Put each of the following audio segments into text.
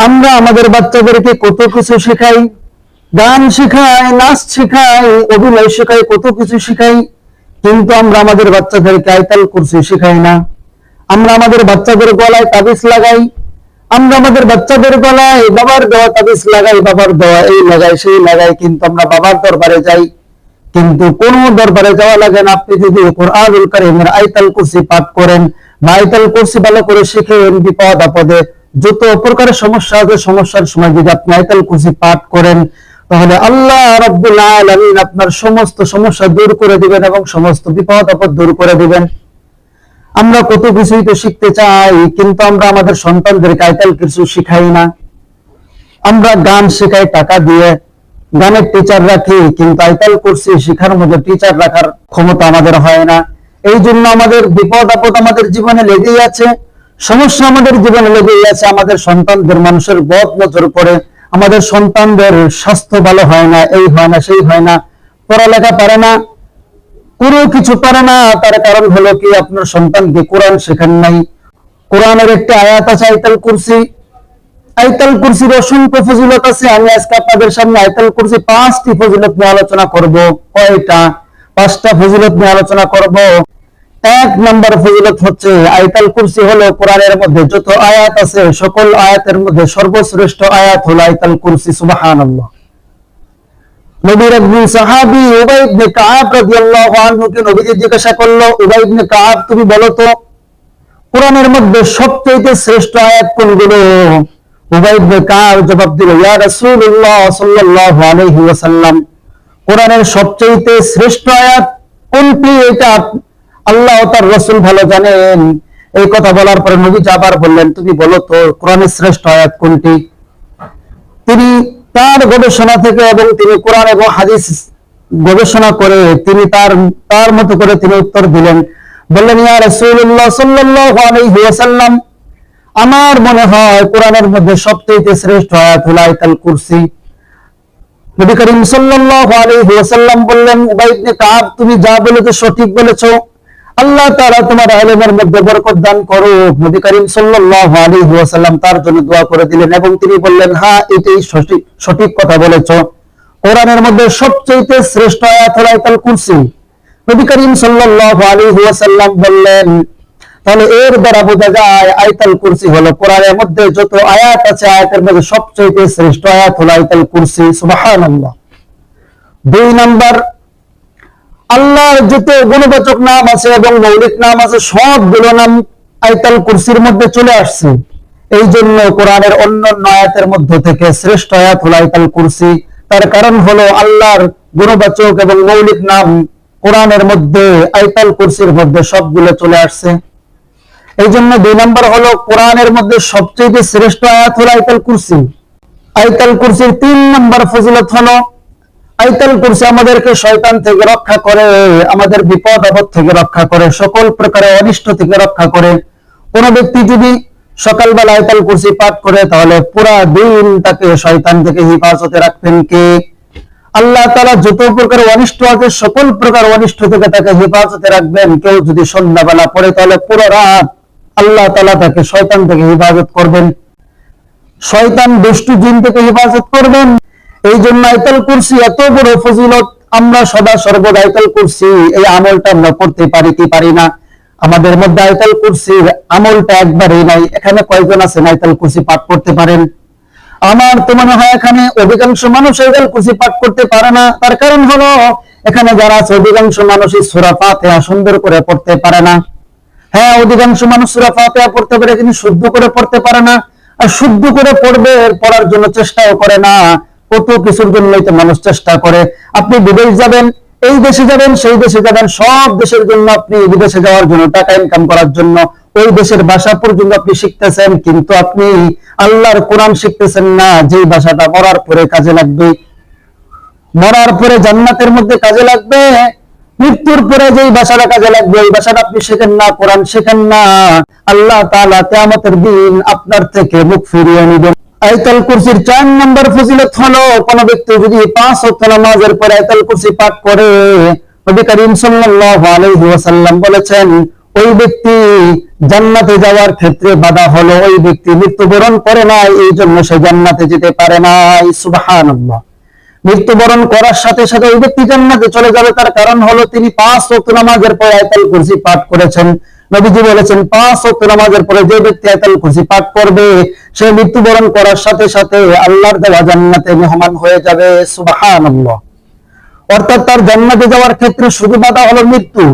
আমরা আমাদের বাচ্চাদেরকে কত কিছু শেখাই, গান শেখাই, নাচ শেখাই, অভিনয় শেখাই, কত কিছু শেখাই, কিন্তু আমরা আমাদের বাচ্চাদেরকে আয়াতুল কুরসি শেখাই না। আমরা আমাদের বাচ্চাদের গলায় তাবিজ লাগাই, আমরা আমাদের বাচ্চাদের গলায় বাবার দেওয়া তাবিজ লাগাই, বাবার দেওয়া এই লাগাই সেই লাগাই, কিন্তু আমরা বাবার দরবারে যাই, কিন্তু কোন দরবারে যাওয়া লাগে না। আপনি যদি কুরআনুল কারীমের আয়াতুল কুরসি পাঠ করেন বা আয়াতুল কুরসি ভালো করে শিখেন, বিপদ আপদে যত প্রকারের সমস্যা আছে, সমস্যার সময় যদি আপনি আয়াতুল কুরসি পাঠ করেন, তাহলে আল্লাহ রাব্বুল আলামিন আপনার সমস্ত সমস্যা দূর করে দিবেন এবং সমস্ত বিপদ আপদ দূর করে দিবেন। আমরা কত কিছুই তো শিখতে চাই, কিন্তু আমরা আমাদের সন্তানদেরকে আয়াতুল কুরসি শিখাই না। আমরা গান শেখাই টাকা দিয়ে, গানের টিচার রাখি, কিন্তু আয়াতুল কুরসি শিখার মধ্যে টিচার রাখার ক্ষমতা আমাদের হয় না। এই জন্য আমাদের বিপদ আপদ আমাদের জীবনে লেগেই আছে, সমস্যা আমাদের জীবনে লেগেই আছে। আমাদের সন্তানদের মানুষের বদ নজর পড়ে, আমাদের সন্তানদের স্বাস্থ্য ভালো হয় না, এই হয় না সেই হয় না, পড়ালেখা পারে না, কোনো কিছু পারে না। তার কারণ হলো কি, আপনার সন্তানকে কোরআন শেখান নাই। কোরআনের একটি আয়াত আছে আয়াতুল কুরসি, আয়াতুল কুরসির অসংখ্য ফজিলত আছে। আমি আজকে আপনাদের সামনে আয়াতুল কুরসি 5টি ফজিলত নিয়ে আলোচনা করব। কয়টা? 5টা ফজিলত নিয়ে আলোচনা করব। 1 নম্বর ফজিলত হচ্ছে, আয়াতুল কুরসি হলো কোরআনের মধ্যে যত আয়াত আছে সকল আয়াতের মধ্যে সর্বশ্রেষ্ঠ আয়াত হলো আয়াতুল কুরসি। সুবহানাল্লাহ। নবীর একজন সাহাবী উবাই ইবনে কাব রাদিয়াল্লাহু আনহু কে নবীজি জিজ্ঞাসা করলো, উবাই ইবনে কাব তুমি বলো তো কোরআনের মধ্যে সবচেয়ে শ্রেষ্ঠ আয়াত কোনগুলো? উবাই ইবনে কাব জবাব দিল, ইয়া রাসূলুল্লাহ সাল্লাল্লাহু আলাইহি ওয়াসাল্লাম, কোরআনের সবচেয়ে শ্রেষ্ঠ আয়াত কোনটি এটা আল্লাহ ও তার রাসূল ভালো জানেন। এই কথা বলার পরে নবী আবার বললেন, তুমি বলো তো কোরআনের শ্রেষ্ঠ আয়াত কোনটি? তিনি তার গবেষণা থেকে এবং তিনি কোরআন এবং হাদিস গবেষণা করে তিনি তার মতো করে তিনি উত্তর দিলেন। বললেন, ইয়া রাসূলুল্লাহ সাল্লাল্লাহু আলাইহি ওয়াসাল্লাম, আমার মনে হয় কোরআনের মধ্যে সবচেয়ে শ্রেষ্ঠ আয়াত হলো আয়াতুল কুরসি। নবী করিম সাল্লাল্লাহু আলাইহি ওয়াসাল্লাম বললেন, উবাই ইবনে কাব তুমি যা বলেছো সঠিক বলেছো, আল্লাহ তাআলা তোমার ইলমের মধ্যে বরকত দান করুক। নবী করিম সাল্লাল্লাহু আলাইহি ওয়াসাল্লাম তার জন্য দোয়া করে দিলেন এবং তিনি বললেন, হ্যাঁ এটাই সঠিক কথা বলেছো, কোরআনের মধ্যে সবচেয়ে শ্রেষ্ঠ আয়াত হলো আয়াতুল কুরসি। নবী করিম সাল্লাল্লাহু আলাইহি ওয়াসাল্লাম বললেন, তাহলে এর দ্বারা বোঝা যায় আয়াতুল কুরসি হলো কোরআনের মধ্যে যত আয়াত আছে আয়াতের মধ্যে সবচেয়ে শ্রেষ্ঠ আয়াত হলো আয়াতুল কুরসি। সুবহানাল্লাহ। 2 নাম্বার, আল্লাহর যত গুণবাচক নাম আছে এবং মৌলিক নাম আছে সবগুলো নাম আয়াতুল কুরসির মধ্যে চলে আসছে। এই জন্য কোরআনের অন্যান্য আয়াতের মধ্যে থেকে শ্রেষ্ঠ আয়াত হলো আয়াতুল কুরসি। তার কারণ হলো আল্লাহর গুণবাচক এবং মৌলিক নাম কোরআনের মধ্যে আয়াতুল কুরসির মধ্যে সবগুলো চলে আসছে। এই জন্য 2 নম্বর হলো কোরআনের মধ্যে সবচেয়ে শ্রেষ্ঠ আয়াত হলো আয়াতুল কুরসি। আয়াতুল কুরসির 3 নম্বর ফজিলত হলো, আয়াতুল কুরসি আমাদেরকে শয়তান থেকে রক্ষা করে, আমাদের বিপদ আপদ থেকে রক্ষা করে, সকল প্রকারের অনিষ্ট থেকে রক্ষা করে। কোন ব্যক্তি যদি সকালবেলা আয়াতুল কুরসি পাঠ করে, তাহলে পুরা দিন তাকে শয়তান থেকে হেফাজতে রাখবেন কে? আল্লাহ তাআলা যত প্রকার অনিষ্ট আছে সকল প্রকার অনিষ্ট থেকে তাকে হেফাজতে রাখবেন। কেউ যদি সন্ধ্যাবেলা পড়ে, তাহলে পুরো রাত আল্লাহ তাআলা তাকে শয়তান থেকে হেফাজত করবেন, শয়তান দুষ্টু জিন থেকে হেফাজত করবেন। এই জন্য আয়াতুল কুরসি এত বড় ফজিলত। আমরা সদা সর্বদা আয়াতুল কুরসি এই আমলটা আমরা করতে পারি কি পারি না? আমাদের মধ্যে আয়াতুল কুরসির আমলটা একবারেই নাই। এখানে কয়জন আছেন আয়াতুল কুরসি পাঠ করতে পারেন? আমার তো মনে হয় এখানে অধিকাংশ মানুষ আয়াতুল কুরসি পাঠ করতে পারে না। তার কারণ হলো এখানে যারা আছে অধিকাংশ মানুষই সূরা ফাতিহা সুন্দর করে পড়তে পারে না। হ্যাঁ, অধিকাংশ মানুষ সূরা ফাতিহা পড়তে পারে, কিন্তু শুদ্ধ করে পড়তে পারে না। আর শুদ্ধ করে পড়বে, পড়ার জন্য চেষ্টাও করে না। কত কিছুর জন্যই তো মানুষ চেষ্টা করে। আপনি বিদেশ যাবেন, এই দেশে যাবেন, সেই দেশে যাবেন, সব দেশের জন্য আপনি বিদেশে যাওয়ার জন্য, টাকা ইনকাম করার জন্য ওই দেশের ভাষা পর্যন্ত আপনি শিখতেছেন, কিন্তু আপনি আল্লাহর কোরআন শিখতেছেন না, যেই ভাষাটা মরার পরে কাজে লাগবে, মরার পরে জান্নাতের মধ্যে কাজে লাগবে, মৃত্যুর পরে যেই ভাষাটা কাজে লাগবে ওই ভাষাটা আপনি শেখেন না, কোরআন শেখেন না, আল্লাহ তাআলা কিয়ামতের দিন আপনার থেকে মুখ ফিরিয়ে নেবেন। আয়াতুল কুরসির 4 নম্বর ফজিলত হলো, কোন ব্যক্তি যদি 5 ওয়াক্ত নামাজের পরে আয়াতুল কুরসি পাঠ করে, নবী করিম সাল্লাল্লাহু আলাইহি ওয়াসাল্লাম বলেছেন ওই ব্যক্তি জান্নাতে যাওয়ার ক্ষেত্রে বাধা হলো ওই ব্যক্তি মৃত্যুবরণ করে না, এই জন্য সে জান্নাতে যেতে পারে না। সুবহানাল্লাহ। মৃত্যুবরণ করার সাথে সাথে ওই ব্যক্তি জান্নাতে চলে যাবে, তার কারণ হলো তিনি 5 ওয়াক্ত নামাজের পরে আয়াতুল কুরসি পাঠ করেছেন। নবীজি বলেছেন 5 ওয়াক্ত নামাজের পরে যে ব্যক্তি আয়াতুল কুরসি পাঠ করবে সে মৃত্যুবরণ করার সাথে সাথে আল্লাহর দেওয়া জান্নাতে মেহমান হয়ে যাবে। সুবহানাল্লাহ। অর্থাৎ তার জান্নাতে যাওয়ার ক্ষেত্রে শুধু বাধা হলো মৃত্যু।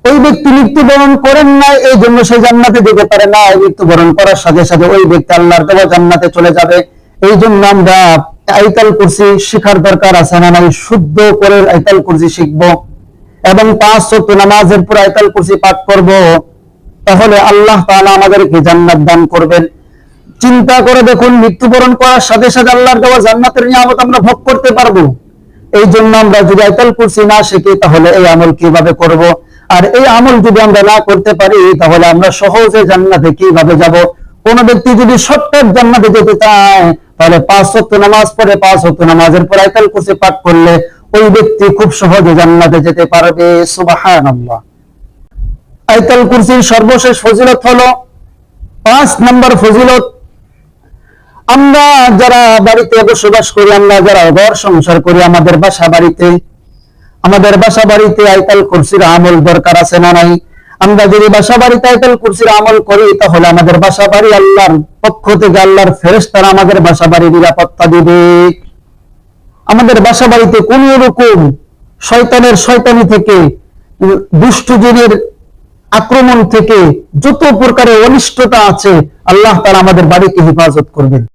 ওই ব্যক্তি মৃত্যুবরণ করেন না, এই জন্য সে জান্নাতে যেতে পারে না। মৃত্যুবরণ করার সাথে সাথে ওই ব্যক্তি আল্লাহর দেওয়া জান্নাতে চলে যাবে। এই জন্য আমরা আয়াতুল কুরসি শিখার দরকার আছে না নাই? শুদ্ধ করে আয়াতুল কুরসি শিখবো এবং 5 ওয়াক্ত নামাজের পর আয়াতুল কুরসি পাঠ করব, তাহলে আল্লাহ তাআলা আমাদেরকে জান্নাত দান করবেন। চিন্তা করে দেখুন, মৃত্যুবরণ করার সাথে সাথে আল্লাহর দেওয়া জান্নাতের নিয়ামত আমরা ভোগ করতে পারবো। এই জন্য আমরা যদি আয়াতুল কুরসি না শিখি তাহলে এই আমল কিভাবে করব? আর এই আমল যদি আমরা না করতে পারি তাহলে আমরা সহজে জান্নাতে কিভাবে যাব? কোন ব্যক্তি যদি শর্টকাট জান্নাতে যেতে চায় তাহলে 5 ওয়াক্ত নামাজ পড়ে 5 ওয়াক্ত নামাজের পর আয়াতুল কুরসি পাঠ করলে ওই ব্যক্তি খুব সহজে জান্নাতে যেতে পারবে। সুবহানাল্লাহ। আয়াতুল কুরসির সর্বশেষ ফজিলত হলো 5 নম্বর ফজিলত, আমরা যারা বাড়িতে বসবাস করি, আমরা যারা ঘর সংসার করি, আমাদের বাসা বাড়িতে আয়াতুল কুরসির আমল দরকার আছে না নাই? আমরা যদি বাসা বাড়িতে আয়াতুল কুরসির আমল করি তাহলে আমাদের বাসা বাড়ি আল্লাহর পক্ষ থেকে আল্লাহর ফেরেশতারা আমাদের বাসা বাড়ি নিরাপত্তা দিবে। আমাদের বাসা বাড়িতে কোন রকম শয়তানের শয়তানি থেকে, দুষ্ট জিনের আক্রমণ থেকে, যত প্রকারের অনিষ্টতা আছে আল্লাহ তাআলা আমাদের বাড়িকে হেফাজত করবেন।